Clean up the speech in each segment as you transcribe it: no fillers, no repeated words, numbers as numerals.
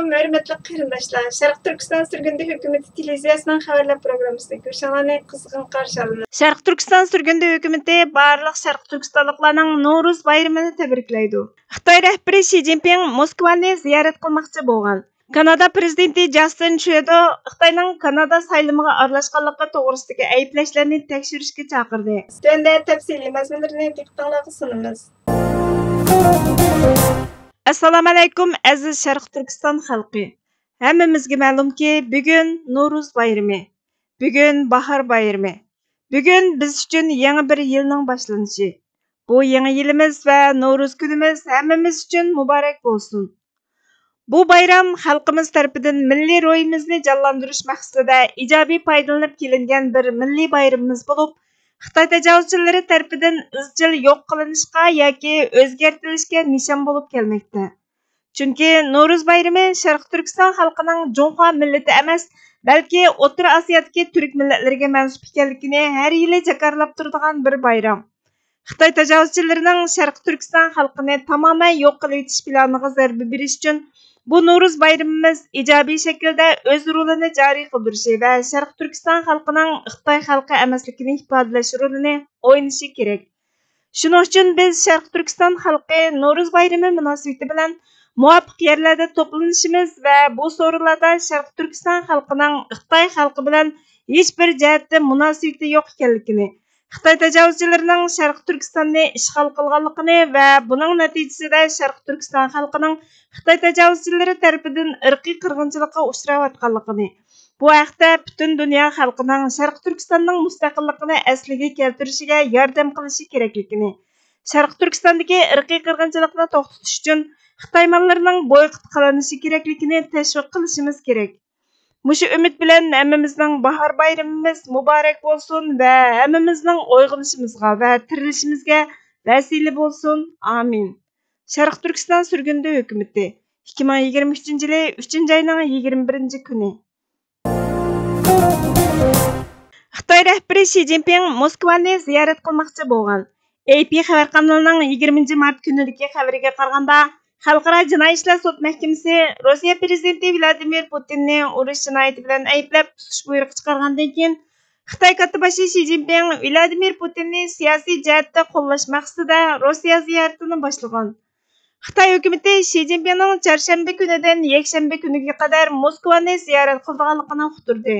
Assalamu hörmetli qarindoshlar. Sharq Turkiston sürgündü hökuməti televiziyasının xəbərlər proqramısında görüşənləri qızğın qarşı alınır. Sharq Turkiston sürgündü hökuməti barlıq Sharq Turkistonluqlarning Novruz bayramını təbriklaydı. Xitoy rəhbəri Xi Jinping Moskvani ziyorat qilmoqchi bo'lgan. Kanada prezidenti Justin Trudeau Xitoyning Kanada saylamiga aralashganligi to'g'risidagi ayblashlarni tekshirishga chaqirdi. Tunda tafsiliy mazmunlarni diqqatingizga sunamiz. Assalamu alaykum aziz Sharq Turkiston xalqi. Hammamizga ma'lumki, bugun Novruz bayrami. Bugun bahor bayrami. Bugun biz uchun yangi bir yilning boshlanishi. Bu yangi yilimiz va Novruz kunimiz hammamiz uchun muborak bo'lsin. Bu bayram xalqimiz tarafidan milliy ro'yimizni jonlantirish maqsadida ijobiy foydalanib kelingan bir milliy bayramimiz bo'lib, Xitoy tajovuzchilari tarafidan izchil yo'q qilinishga yoki o'zgartirilishga nishon bo'lib kelmoqda. Chunki Novruz bayrami Sharq Turkiston xalqining Junxo millati emas, balki O'rta Osiyodagi turk millatlariga mansub ekanligini har yili jakarlab turadigan bir bayram. Xitoy tajovuzchilarining Sharq Turkiston xalqini tamoman yo'q qilib etish planiga zarba berish uchun bu Novruz bayramimiz ijobiy shaklda o'z rolini joriy qildirishi va Sharq Turkiston xalqining Xitoy xalqi emasligini ifodalash rolini o'ynashi kerak. Shuning uchun biz Sharq Turkiston xalqi Novruz bayrami munosabati bilan muvofiq yerlarda to'planishimiz va bu so'rovlarda Sharq Turkiston xalqining Xitoy xalqi bilan hech bir jihatda munosabati yo'q ekanligini, Xitoy tajovuzchilarining Sharq Turkistonni ishg'ol qilganligini va buning natijasida Sharq Turkiston xalqining Xitoy tajovuzchilari tarafidan irqiy qirg'inchilikqa uchrayotganligini, bu haqda butun dunyo xalqining Sharq Turkistonning mustaqilligini asliga keltirishiga yordam qilishi kerakligini, Sharq Turkistondagi irqiy qirg'inchilikni to'xtatish uchun Xitoy mallarining boyqut qilinishi kerakligini tashviq qilishimiz kerak. Mushu umid bilan hammamizning bahor bayramimiz muborak bo'lsin va hammamizning uyg'onishimizga va tirilishimizga vasila bo'lsin. Amin. Sharq Turkiston sürgündü hökuməti 2023-yili 3-oyning 21-kuni. Xitoy rəhbəri Xi Jinping Moskvani ziyorat qilmoqchi bo'lgan. AP xabar kanalining 20-mart kunidagi xabariga qaraganda, Xalqaro jinoiy ishlar sud mahkamasi Rossiya prezidenti Vladimir Putinni urush jinoyati bilan ayblab tutish buyrug'i chiqargandan keyin Xitoy katibashi Xi Jinping Vladimir Putinni siyosiy jihatda qo'llash maqsadida Rossiya ziyoratini boshlagan. Xitoy hukumati Xi Jinpingning chorshanba kunidan yakshanba kuniga qadar Moskvani ziyorat qilganligini uqtirdi.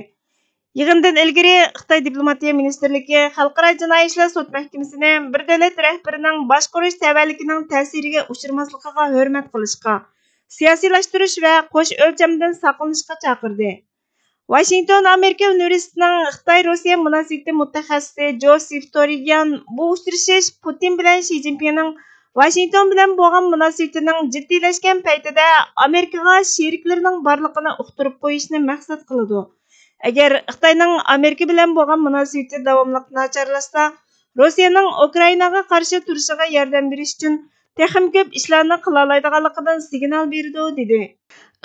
Yig'indan ilgari Xitoy diplomatiya ministerligi Xalqaro jinoiy ishlar sud mahkamasini bir davlat rahbarining boshqarish tavalligining ta'siriga uchirmasligiga hurmat qilishga, siyosiylashtirish va qo'sh o'lchamdan saqlanishga chaqirdi. Washington Amerika universitetining Xitoy-Rossiya munosabati mutaxassisi Joseph Torigan bu uchrashish Putin bilan Xi Jinpingning Washington bilan bo'lgan munosabatining jiddiylashgan paytida Amerikaga sheriklarining borligini uqtirib qo'yishni maqsad qiladi. Agar Xitoyning Amerika bilan bo'lgan munosabati davomli nacharlashsa, Rossiyaning Ukrainaga qarshi turishiga yordam berish uchun texnik ko'p ishlarni qila oladiganligidan signal berdi, dedi.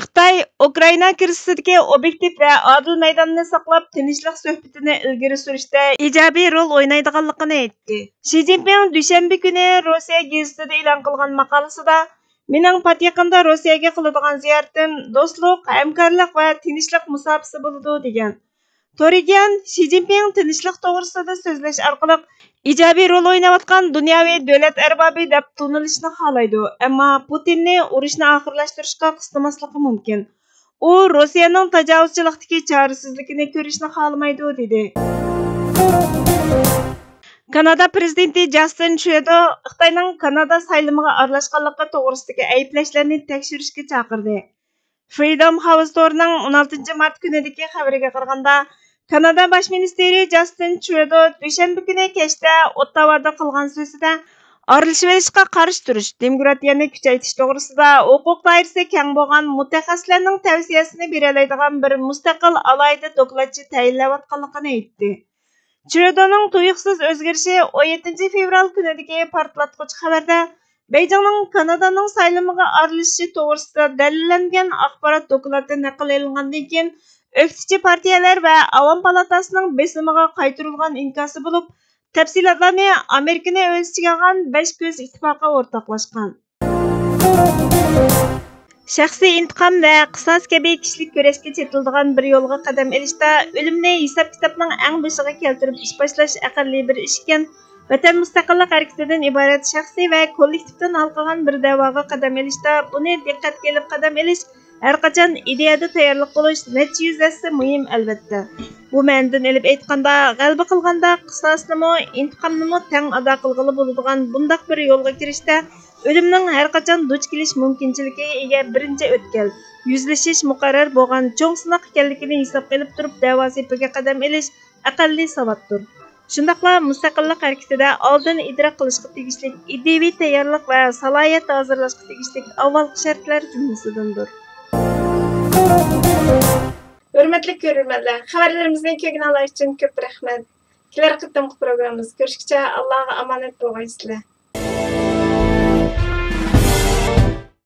Xitoy Ukraina krizidagi obyektiv va odil maydonni saqlab, tinchlik suhbatini ilgari surishda ijobiy rol o'ynaydiganligini aytdi. Xi Jinping dushanba kuni Rossiya gazetida e'lon qilgan maqolasida mening yaqinda Rossiyaga qiladigan ziyoratim do'stlik, hamkorlik va tinchlik musobaqasi bo'ladi degan. Torigan Xi Jinping tinchlik to'g'risida so'zlash orqali ijobiy rol o'ynayotgan dunyoviy davlat arbobi deb tanilishni xohlaydi, ammo Putinni urushni oxirlashtirishga qistamasligi mumkin. U Rossiyaning tajovuzchilikdagi chorasizligini ko'rishni xohlamaydi, dedi. Kanada prezidenti Justin Trudeau Xitoyning Kanada saylamiga aralashganligi to'g'risidagi ayblashlarni tekshirishga chaqirdi. Freedom House to'rining 16-mart kunidagi xabariga qaraganda, Kanada bosh ministri Justin Trudeau dushanba kuni kechda Ottavada qilgan so'zida aralashishga qarshi turish, demokratiyani kuchaytirish to'g'risida huquq doirasi keng bo'lgan mutaxassislarning tavsiyasini bera oladigan bir mustaqil alohida dokladchi tayinlayotganligini aytdi. Trudeau'ning tuyuqsiz o'zgarishi 17 fevral kunidagi portlatuvchi xabarda Beijingning Kanadaning saylamiga aralashishi to'g'risida dalillangan axborot doklati naql etilgandan keyin o'qituvchi partiyalar va Avom palatasining besimiga qaytarilgan inkosi bo'lib, tafsilotlarni Amerikani o'z ichiga olgan 5 ko'z ittifoqi o'rtoqlashgan. Şəxsi intiqam və qisas kabi kişilik görəşkə çetildiğan bir yolğa qadam elishdə ölümni hisab kitabның ən başıga keltirib iş başlash aqalli bir iş ekan. Vatan mustaqillik harakatidan iborat shaxsiy va kollektivdan halqagan bir da'voga qadam elishdə buni diqqatga olib qadam elish har qachon ideyada tayyorlik qilish necha yuz asli muhim albatta. Bu ma'nodan elib aytganda g'alaba qilganda qisosnimi, intiqomnimi teng ado qilg'ili bo'ladigan bundaq bir yo'lga kirishda ölümning har qachon duch kelish mumkinchiligiga ega birinchi o'tkal yuzlashish muqarrar bo'lgan cho'ng sinoq ekanligini hisobga olib turib da'vosi ipiga qadam elish aqalli savoddir. Shundaqla mustaqillik harakatida oldin idrok qilishga tegishli ideviy tayyorlik va salohiyat hozirlashga tegishli avvalgi shartlar jumlasidandir. Hurmatli ko'ruvchilar, xabarlarimizni ko'rgan uchun ko'p rahmat. Kelar qitimli programmamiz ko'rishguncha Allohga omonat bo'lgaysizlar.